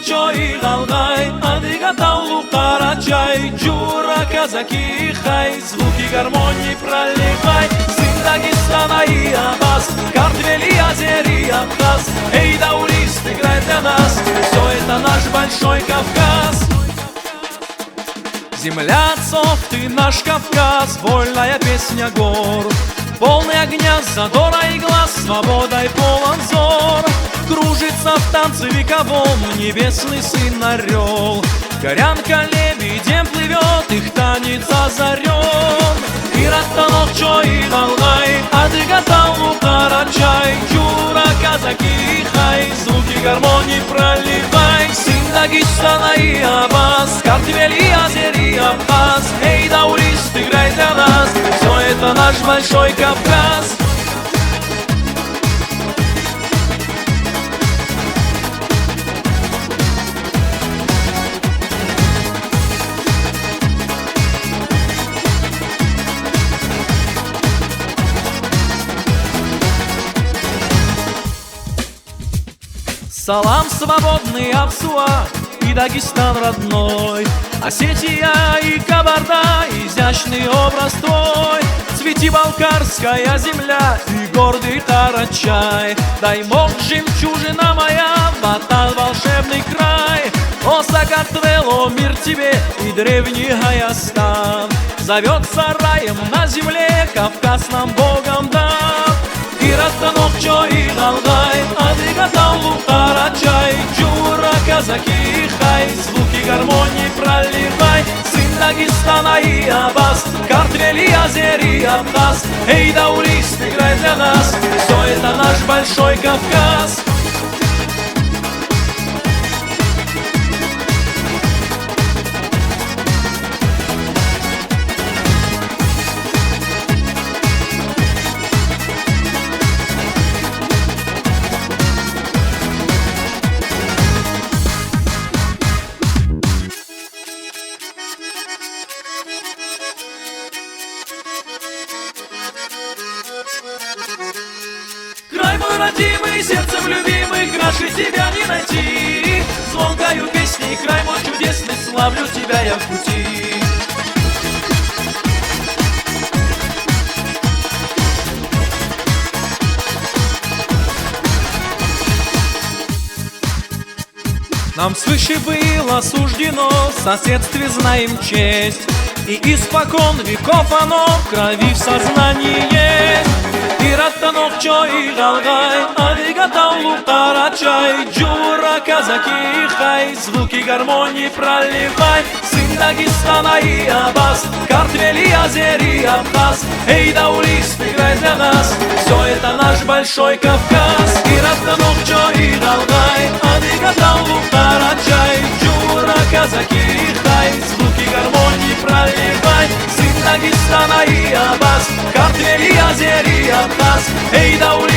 Танохчо и Галгай, Адыгатаулу Карачай, Джура, казаки, хай, звуки гармонии проливай. Сын Дагестана и Абас, Картвели, Азери, Абхаз, эй, даулист, играй для нас, все это наш большой Кавказ. Земля отцов, ты наш Кавказ, вольная песня гор, полный огня, задора и глаз, свободой полон взор. Кружится в танце вековом небесный сын орел, горянка лебедем плывет, их танец озарен. Танохчо и Галгай, Адыгатаулу Карачай, Джура, казаки, хай, звуки гармонии проливай. Сын Дагестана и Абас, Картвели, Азери, Абхаз, эй, даулист, играй для нас, все это наш большой Кавказ. Салам свободный Апсуа и Дагестан родной, Осетия и Кабарда, изящный образ твой. Цвети балкарская земля и гордый Карачай, дай мог жемчужина моя, Батал волшебный край. О, Сакартвело, мир тебе и древний Гаястан, зовется раем на земле, Кавказ нам Богом дан. Танохчо и Галгай, Адыгатаулу Карачай, Джура, казаки, хай, звуки гармонии проливай. Сын Дагестана и Абас, Картвели, Азери, Абхаз, эй, даулист, играй для нас, все это наш большой Кавказ. Край мой родимый, сердцем любимый, краше тебя не найти. Звонкою песней, край мой чудесный, славлю тебя я в пути. Нам свыше было суждено, в соседстве знаем честь, и испокон веков оно в крови в сознании есть. Танохчо и Галгай, Адыгатаулу Карачай, Джура, казаки, хай, звуки гармонии проливай. Сын Дагестана и Абас, Картвели, Азери, Абхаз, эй, даулист, играй для нас, все это наш большой Кавказ. Танохчо и Галгай, Адыгатаулу Карачай, Джура, казаки, хай, звуки гармонии проливай. Сын Дагестана и Абас, Картвели, Азери, Абхаз, эй, даулист,